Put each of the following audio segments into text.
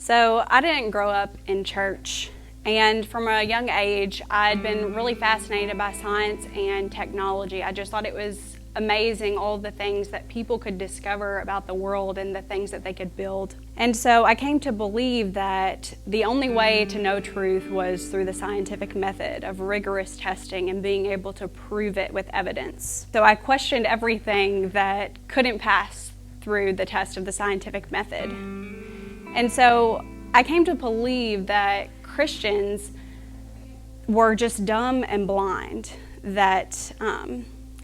So I didn't grow up in church, and from a young age, I'd been really fascinated by science and technology. I just thought it was amazing, all the things that people could discover about the world and the things that they could build. And so I came to believe that the only way to know truth was through the scientific method of rigorous testing and being able to prove it with evidence. So I questioned everything that couldn't pass through the test of the scientific method. And so I came to believe that Christians were just dumb and blind, that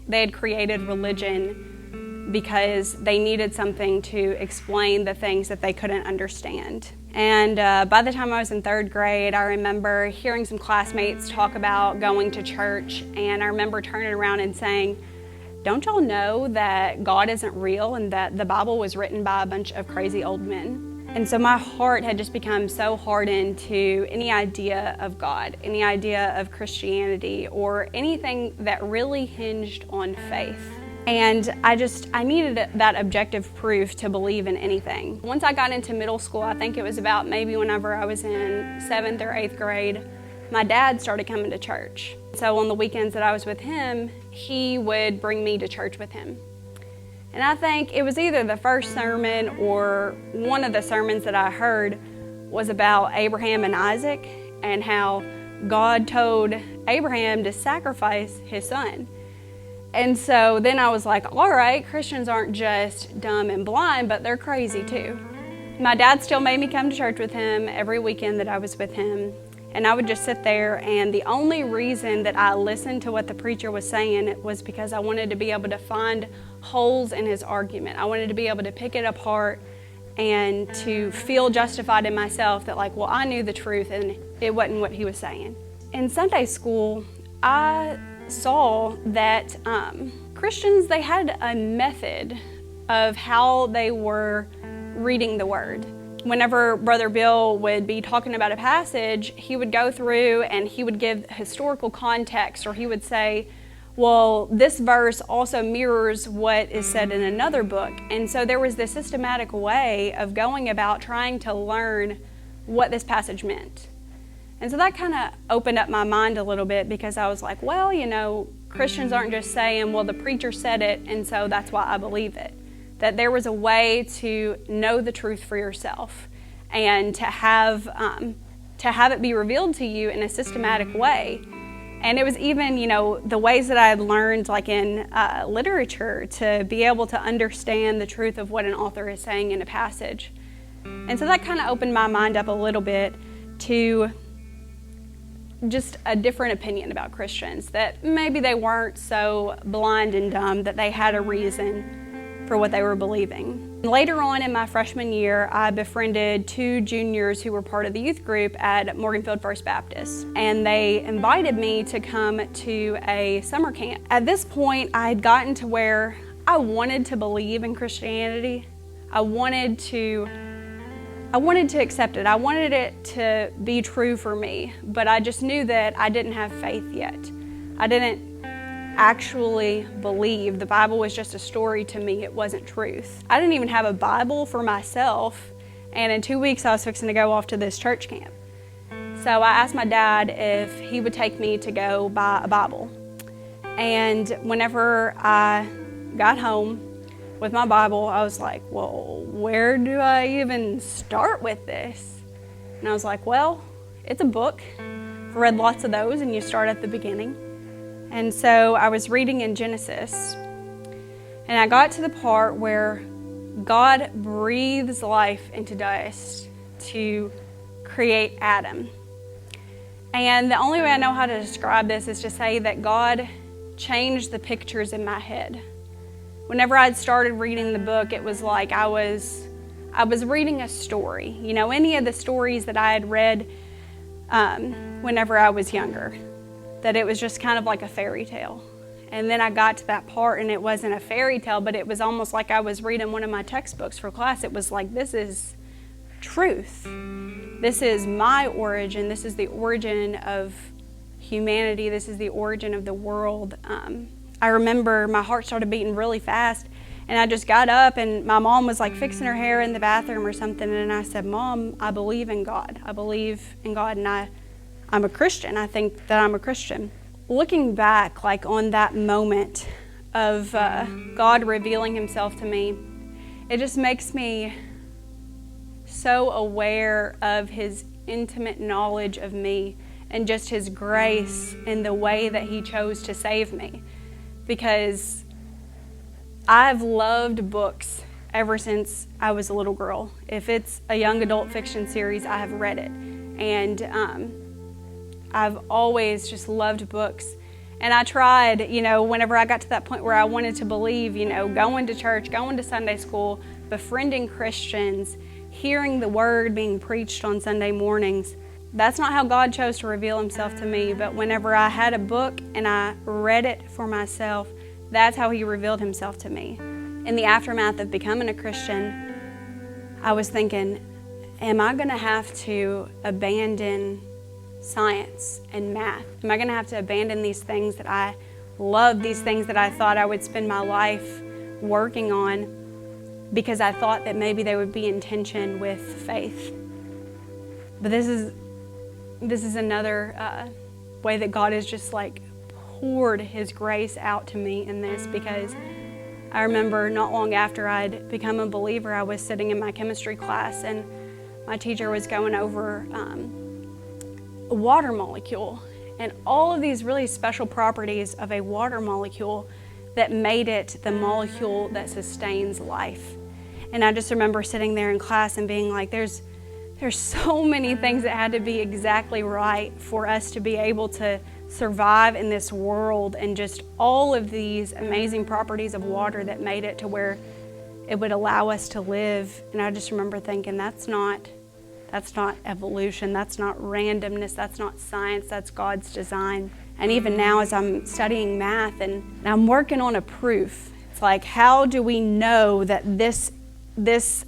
they had created religion because they needed something to explain the things that they couldn't understand. And by the time I was in third grade, I remember hearing some classmates talk about going to church, and I remember turning around and saying, "Don't y'all know that God isn't real and that the Bible was written by a bunch of crazy old men?" And so my heart had just become so hardened to any idea of God, any idea of Christianity, or anything that really hinged on faith. And I needed that objective proof to believe in anything. Once I got into middle school, I think it was about maybe whenever I was in 7th or 8th grade, my dad started coming to church. So on the weekends that I was with him, he would bring me to church with him. And I think it was either the first sermon or one of the sermons that I heard was about Abraham and Isaac and how God told Abraham to sacrifice his son. And so then I was like, all right, Christians aren't just dumb and blind, but they're crazy too. My dad still made me come to church with him every weekend that I was with him. And I would just sit there, and the only reason that I listened to what the preacher was saying was because I wanted to be able to find holes in his argument. I wanted to be able to pick it apart and to feel justified in myself that, like, well, I knew the truth and it wasn't what he was saying. In Sunday school, I saw that Christians, they had a method of how they were reading the Word. Whenever Brother Bill would be talking about a passage, he would go through and he would give historical context, or he would say, well, this verse also mirrors what is said in another book. And so there was this systematic way of going about trying to learn what this passage meant. And so that kind of opened up my mind a little bit, because I was like, well, you know, Christians aren't just saying, well, the preacher said it, and so that's why I believe it. That there was a way to know the truth for yourself and to have it be revealed to you in a systematic way. And it was even, you know, the ways that I had learned, like in literature, to be able to understand the truth of what an author is saying in a passage. And so that kind of opened my mind up a little bit to just a different opinion about Christians, that maybe they weren't so blind and dumb, that they had a reason for what they were believing. Later on in my freshman year, I befriended 2 juniors who were part of the youth group at Morganfield First Baptist, and they invited me to come to a summer camp. At this point, I had gotten to where I wanted to believe in Christianity. I wanted to accept it. I wanted it to be true for me, but I just knew that I didn't have faith yet. I didn't actually believe. The Bible was just a story to me. It wasn't truth. I didn't even have a Bible for myself, and in 2 weeks I was fixing to go off to this church camp. So I asked my dad if he would take me to go buy a Bible. And whenever I got home with my Bible, I was like, well, where do I even start with this? And I was like, well, it's a book. I've read lots of those, and you start at the beginning. And so I was reading in Genesis, and I got to the part where God breathes life into dust to create Adam. And the only way I know how to describe this is to say that God changed the pictures in my head. Whenever I'd started reading the book, it was like I was reading a story. You know, any of the stories that I had read whenever I was younger. That it was just kind of like a fairy tale. And then I got to that part, and it wasn't a fairy tale, but it was almost like I was reading one of my textbooks for class. It was like, this is truth. This is my origin. This is the origin of humanity. This is the origin of the world. I remember my heart started beating really fast, And I just got up, and my mom was like fixing her hair in the bathroom or something, and I said, Mom, I believe in God. I believe in God, and I'm a Christian. I think that I'm a Christian. Looking back, like on that moment of God revealing himself to me, it just makes me so aware of his intimate knowledge of me and just his grace in the way that he chose to save me. Because I've loved books ever since I was a little girl. If it's a young adult fiction series, I have read it. And I've always just loved books. And I tried, whenever I got to that point where I wanted to believe, going to church, going to Sunday school, befriending Christians, hearing the word being preached on Sunday mornings. That's not how God chose to reveal himself to me, but whenever I had a book and I read it for myself, that's how he revealed himself to me. In the aftermath of becoming a Christian, I was thinking, am I going to have to abandon science and math? Am I going to have to abandon these things that I love, these things that I thought I would spend my life working on because I thought that maybe they would be in tension with faith? But this is another way that God has just like poured his grace out to me in this, because I remember not long after I'd become a believer, I was sitting in my chemistry class and my teacher was going over a water molecule and all of these really special properties of a water molecule that made it the molecule that sustains life. And I just remember sitting there in class and being like, there's so many things that had to be exactly right for us to be able to survive in this world, and just all of these amazing properties of water that made it to where it would allow us to live. And I just remember thinking, that's not evolution, that's not randomness, that's not science, that's God's design. And even now as I'm studying math and I'm working on a proof, it's like, how do we know that this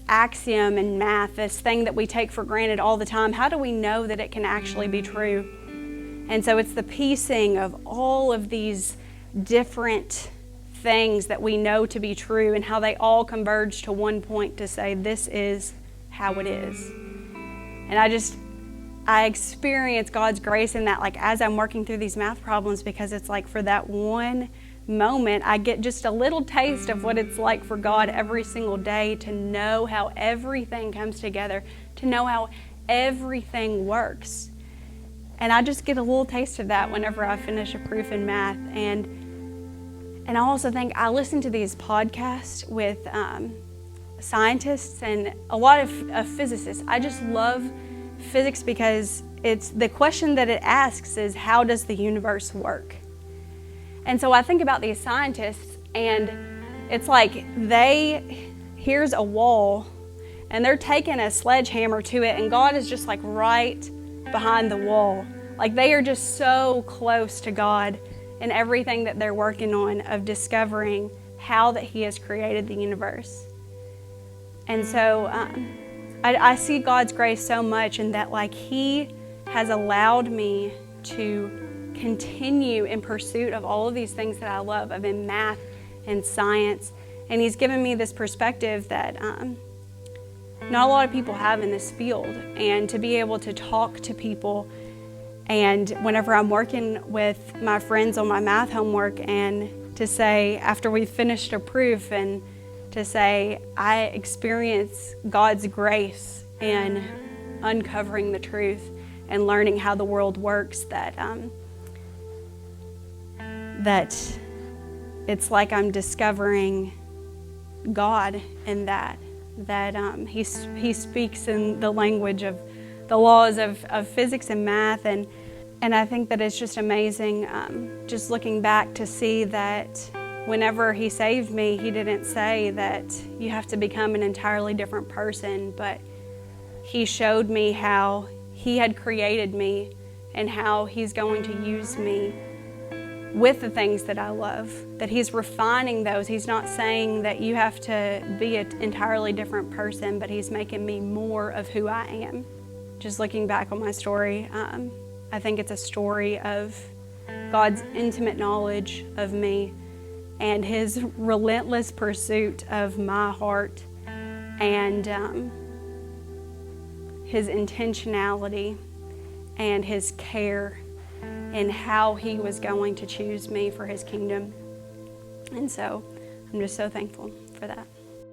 axiom in math, this thing that we take for granted all the time, how do we know that it can actually be true? And so it's the piecing of all of these different things that we know to be true and how they all converge to one point to say, this is how it is. And I experience God's grace in that, like as I'm working through these math problems, because it's like for that one moment, I get just a little taste of what it's like for God every single day to know how everything comes together, to know how everything works. And I just get a little taste of that whenever I finish a proof in math. And I also think I listen to these podcasts with scientists and a lot of physicists. I just love physics because it's the question that it asks is, how does the universe work? And so I think about these scientists, and it's like here's a wall, and they're taking a sledgehammer to it, and God is just like right behind the wall. Like they are just so close to God in everything that they're working on of discovering how that he has created the universe. And so I see God's grace so much in that, like, he has allowed me to continue in pursuit of all of these things that I love, of in math and science. And he's given me this perspective that not a lot of people have in this field. And to be able to talk to people, and whenever I'm working with my friends on my math homework, and to say, after we've finished a proof, and to say, I experience God's grace in uncovering the truth and learning how the world works, that it's like I'm discovering God in that he speaks in the language of the laws of physics and math, and I think that it's just amazing just looking back to see that whenever he saved me, he didn't say that you have to become an entirely different person, but he showed me how he had created me and how he's going to use me with the things that I love, that he's refining those. He's not saying that you have to be an entirely different person, but he's making me more of who I am. Just looking back on my story, I think it's a story of God's intimate knowledge of me and His relentless pursuit of my heart, and His intentionality and His care in how He was going to choose me for His kingdom. And so I'm just so thankful for that.